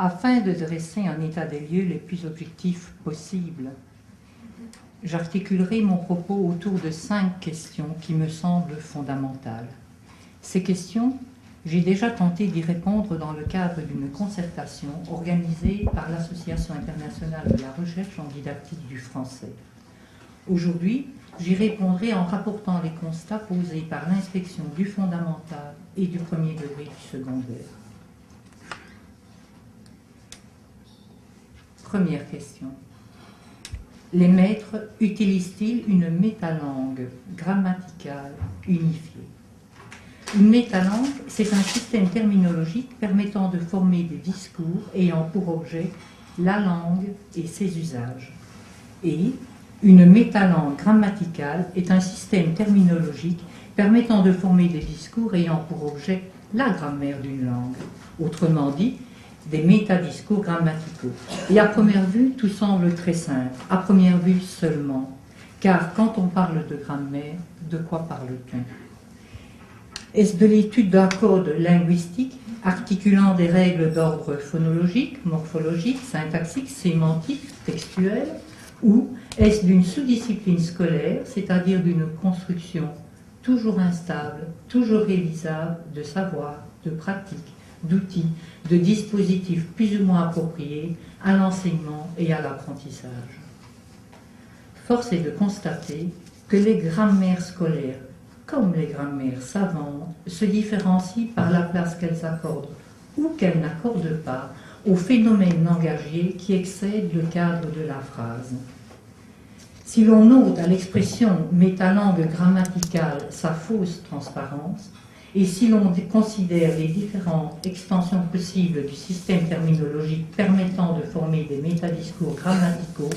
Afin de dresser un état des lieux le plus objectif possible, j'articulerai mon propos autour de 5 questions qui me semblent fondamentales. Ces questions, j'ai déjà tenté d'y répondre dans le cadre d'une concertation organisée par l'Association internationale de la recherche en didactique du français. Aujourd'hui, j'y répondrai en rapportant les constats posés par l'inspection du fondamental et du premier degré du secondaire. Première question. Les maîtres utilisent-ils une métalangue grammaticale unifiée? Une métalangue, c'est un système terminologique permettant de former des discours ayant pour objet la langue et ses usages. Et une métalangue grammaticale est un système terminologique permettant de former des discours ayant pour objet la grammaire d'une langue. Autrement dit, des métadiscours grammaticaux. Et à première vue, tout semble très simple, à première vue seulement, car quand on parle de grammaire, de quoi parle-t-on? Est-ce de l'étude d'un code linguistique articulant des règles d'ordre phonologique, morphologique, syntaxique, sémantique, textuel, ou est-ce d'une sous-discipline scolaire, c'est-à-dire d'une construction toujours instable, toujours réalisable de savoir, de pratique, d'outils, de dispositifs plus ou moins appropriés à l'enseignement et à l'apprentissage? Force est de constater que les grammaires scolaires, comme les grammaires savantes, se différencient par la place qu'elles accordent ou qu'elles n'accordent pas au phénomène langagier qui excède le cadre de la phrase. Si l'on ôte à l'expression métalangue grammaticale sa fausse transparence, et si l'on considère les différentes extensions possibles du système terminologique permettant de former des métadiscours grammaticaux,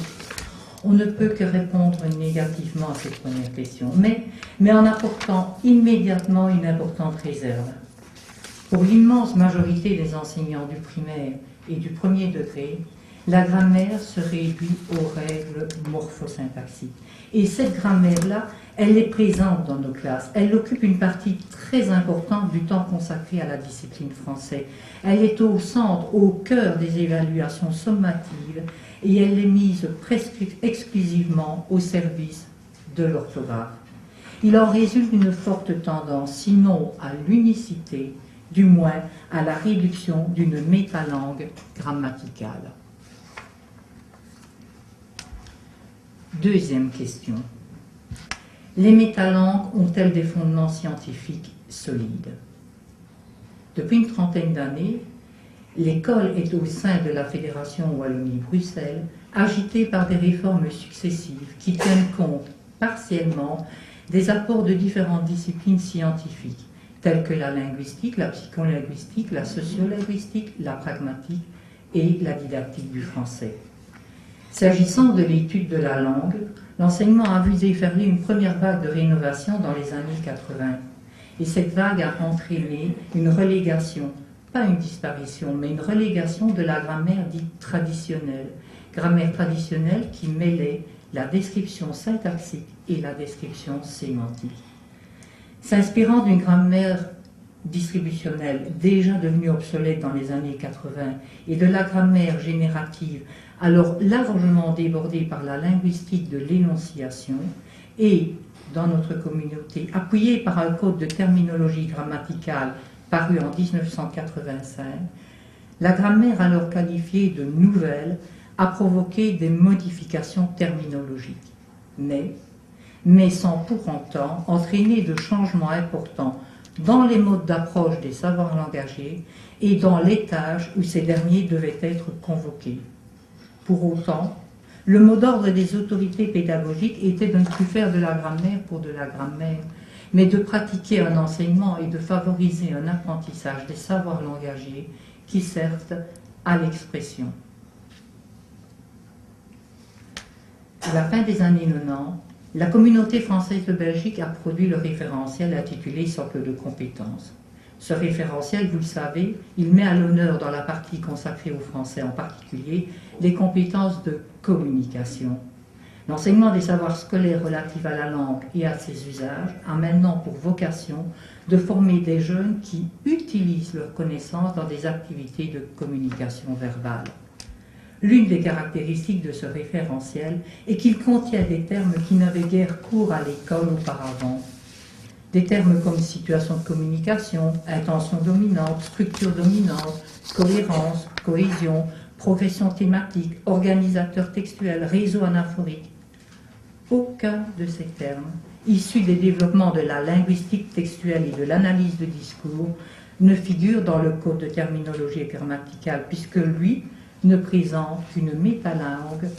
on ne peut que répondre négativement à cette première question, mais en apportant immédiatement une importante réserve. Pour l'immense majorité des enseignants du primaire et du premier degré, la grammaire se réduit aux règles morphosyntaxiques. Et cette grammaire-là, elle est présente dans nos classes. Elle occupe une partie très importante du temps consacré à la discipline française. Elle est au centre, au cœur des évaluations sommatives et elle est mise presque exclusivement au service de l'orthographe. Il en résulte une forte tendance, sinon à l'unicité, du moins à la réduction d'une métalangue grammaticale. Deuxième question. Les métalangues ont-elles des fondements scientifiques solides? Depuis une trentaine d'années, l'école est au sein de la Fédération Wallonie-Bruxelles, agitée par des réformes successives qui tiennent compte partiellement des apports de différentes disciplines scientifiques, telles que la linguistique, la psycholinguistique, la sociolinguistique, la pragmatique et la didactique du français. S'agissant de l'étude de la langue, l'enseignement a vu déferler une première vague de rénovation dans les années 80. Et cette vague a entraîné une relégation, pas une disparition, mais une relégation de la grammaire dite traditionnelle. Grammaire traditionnelle qui mêlait la description syntaxique et la description sémantique. S'inspirant d'une grammaire distributionnelle déjà devenue obsolète dans les années 80 et de la grammaire générative alors largement débordée par la linguistique de l'énonciation et, dans notre communauté, appuyée par un code de terminologie grammaticale paru en 1985, la grammaire alors qualifiée de nouvelle a provoqué des modifications terminologiques, mais sans pour autant entraîner de changements importants dans les modes d'approche des savoirs langagiers et dans les tâches où ces derniers devaient être convoqués. Pour autant, le mot d'ordre des autorités pédagogiques était de ne plus faire de la grammaire pour de la grammaire, mais de pratiquer un enseignement et de favoriser un apprentissage des savoirs langagiers qui servent à l'expression. À la fin des années 90, la communauté française de Belgique a produit le référentiel intitulé Socle de compétences. Ce référentiel, vous le savez, il met à l'honneur dans la partie consacrée au français en particulier les compétences de communication. L'enseignement des savoirs scolaires relatifs à la langue et à ses usages a maintenant pour vocation de former des jeunes qui utilisent leurs connaissances dans des activités de communication verbale. L'une des caractéristiques de ce référentiel est qu'il contient des termes qui n'avaient guère cours à l'école auparavant. Des termes comme situation de communication, intention dominante, structure dominante, cohérence, cohésion, progression thématique, organisateur textuel, réseau anaphorique. Aucun de ces termes, issus des développements de la linguistique textuelle et de l'analyse de discours, ne figure dans le code de terminologie grammaticale, puisque lui ne présente qu'une métalangue,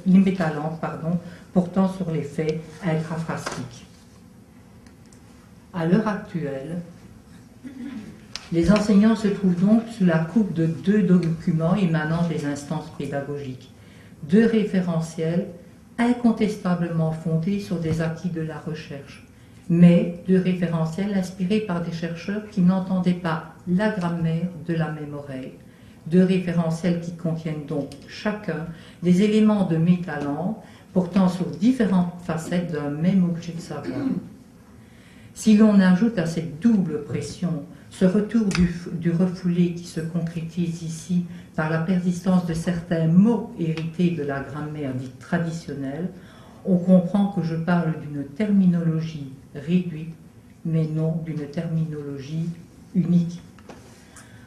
portant sur les faits intraphrasiques. À l'heure actuelle, les enseignants se trouvent donc sous la coupe de deux documents émanant des instances pédagogiques, deux référentiels incontestablement fondés sur des acquis de la recherche, mais deux référentiels inspirés par des chercheurs qui n'entendaient pas la grammaire de la même oreille, deux référentiels qui contiennent donc chacun des éléments de métalangue portant sur différentes facettes d'un même objet de savoir. Si l'on ajoute à cette double pression ce retour du refoulé qui se concrétise ici par la persistance de certains mots hérités de la grammaire dite traditionnelle, on comprend que je parle d'une terminologie réduite, mais non d'une terminologie unique.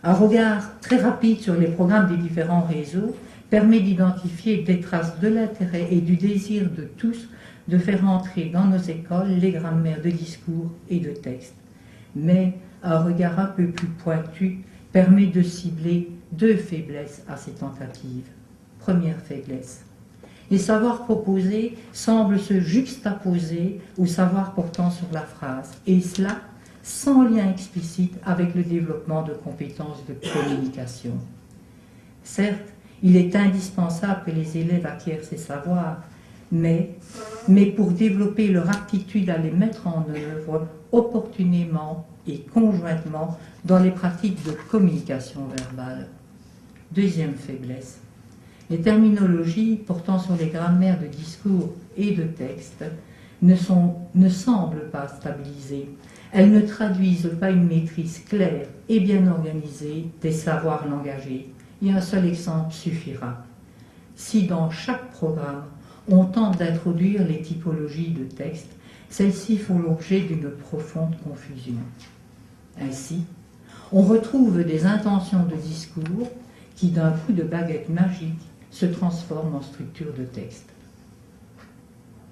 Un regard très rapide sur les programmes des différents réseaux permet d'identifier des traces de l'intérêt et du désir de tous de faire entrer dans nos écoles les grammaires de discours et de texte. Mais un regard un peu plus pointu permet de cibler deux faiblesses à ces tentatives. Première faiblesse. Les savoirs proposés semblent se juxtaposer aux savoirs portant sur la phrase, et cela sans lien explicite avec le développement de compétences de communication. Certes, il est indispensable que les élèves acquièrent ces savoirs, mais pour développer leur aptitude à les mettre en œuvre opportunément et conjointement dans les pratiques de communication verbale. Deuxième faiblesse. Les terminologies portant sur les grammaires de discours et de texte ne semblent pas stabilisées. Elles ne traduisent pas une maîtrise claire et bien organisée des savoirs langagés. Et un seul exemple suffira. Si dans chaque programme, on tente d'introduire les typologies de texte, celles-ci font l'objet d'une profonde confusion. Ainsi, on retrouve des intentions de discours qui, d'un coup de baguette magique, se transforment en structure de texte.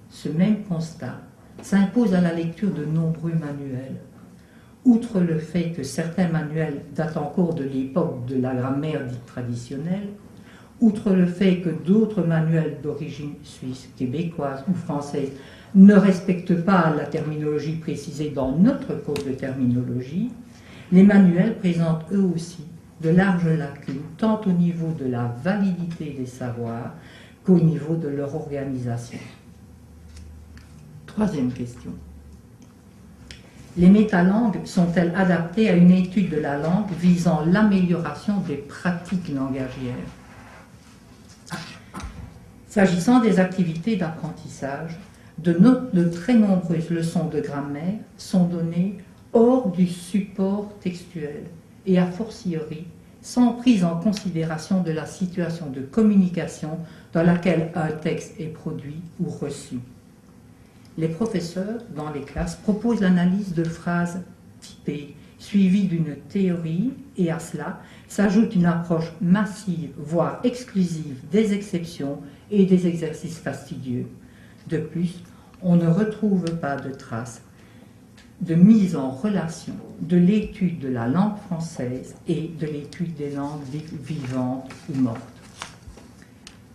Ce même constat s'impose à la lecture de nombreux manuels. Outre le fait que certains manuels datent encore de l'époque de la grammaire dite traditionnelle, outre le fait que d'autres manuels d'origine suisse, québécoise ou française ne respectent pas la terminologie précisée dans notre code de terminologie, les manuels présentent eux aussi de larges lacunes, tant au niveau de la validité des savoirs qu'au niveau de leur organisation. Troisième question. Les métalangues sont-elles adaptées à une étude de la langue visant l'amélioration des pratiques langagières? S'agissant des activités d'apprentissage, de très nombreuses leçons de grammaire sont données hors du support textuel et a fortiori sans prise en considération de la situation de communication dans laquelle un texte est produit ou reçu. Les professeurs, dans les classes, proposent l'analyse de phrases typées, suivies d'une théorie, et à cela s'ajoute une approche massive, voire exclusive, des exceptions et des exercices fastidieux. De plus, on ne retrouve pas de traces de mise en relation de l'étude de la langue française et de l'étude des langues vivantes ou mortes.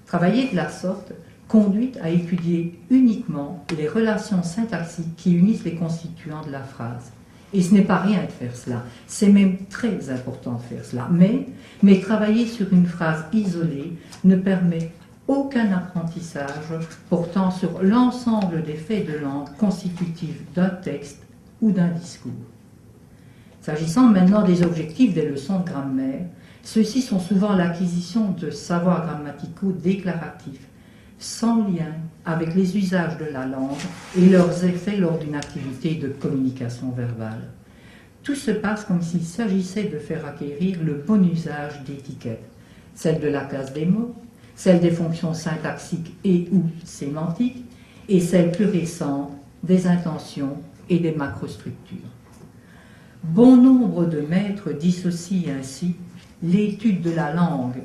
Travailler de la sorte conduit à étudier uniquement les relations syntaxiques qui unissent les constituants de la phrase. Et ce n'est pas rien de faire cela, c'est même très important de faire cela. Mais travailler sur une phrase isolée ne permet aucun apprentissage portant sur l'ensemble des faits de langue constitutifs d'un texte ou d'un discours. S'agissant maintenant des objectifs des leçons de grammaire, ceux-ci sont souvent l'acquisition de savoirs grammaticaux déclaratifs, sans lien avec les usages de la langue et leurs effets lors d'une activité de communication verbale. Tout se passe comme s'il s'agissait de faire acquérir le bon usage d'étiquettes, celle de la classe des mots, celle des fonctions syntaxiques et ou sémantiques, et celle plus récente des intentions et des macrostructures. Bon nombre de maîtres dissocient ainsi l'étude de la langue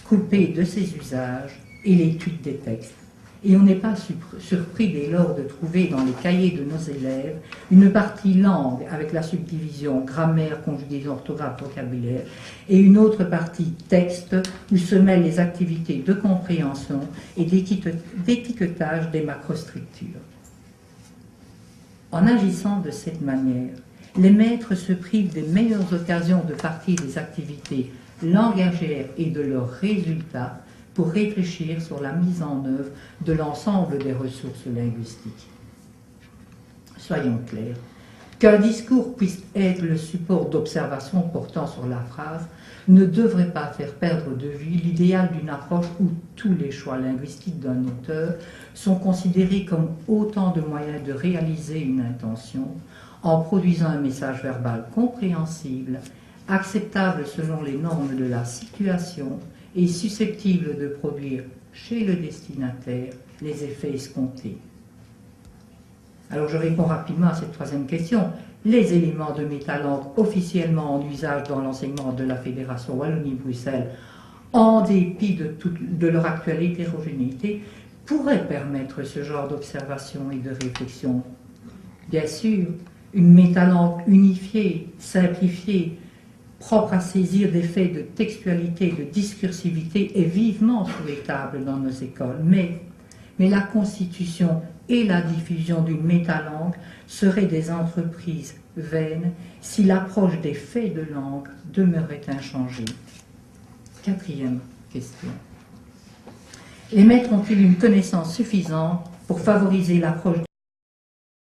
coupée de ses usages et l'étude des textes. Et on n'est pas surpris dès lors de trouver dans les cahiers de nos élèves une partie langue avec la subdivision grammaire, conjugaison, orthographe, vocabulaire, et une autre partie texte où se mêlent les activités de compréhension et d'étiquetage des macrostructures. En agissant de cette manière, les maîtres se privent des meilleures occasions de partie des activités langagères et de leurs résultats pour réfléchir sur la mise en œuvre de l'ensemble des ressources linguistiques. Soyons clairs, qu'un discours puisse être le support d'observation portant sur la phrase ne devrait pas faire perdre de vue l'idéal d'une approche où tous les choix linguistiques d'un auteur sont considérés comme autant de moyens de réaliser une intention en produisant un message verbal compréhensible, acceptable selon les normes de la situation et susceptible de produire chez le destinataire les effets escomptés. Alors je réponds rapidement à cette troisième question. Les éléments de métalangue officiellement en usage dans l'enseignement de la Fédération Wallonie-Bruxelles, en dépit de leur actuelle hétérogénéité, pourraient permettre ce genre d'observation et de réflexion. Bien sûr, une métalangue unifiée, simplifiée, propre à saisir des faits de textualité, de discursivité, est vivement souhaitable dans nos écoles. Mais la constitution et la diffusion d'une métalangue seraient des entreprises vaines si l'approche des faits de langue demeurait inchangée. Quatrième question. Les maîtres ont-ils une connaissance suffisante pour favoriser l'approche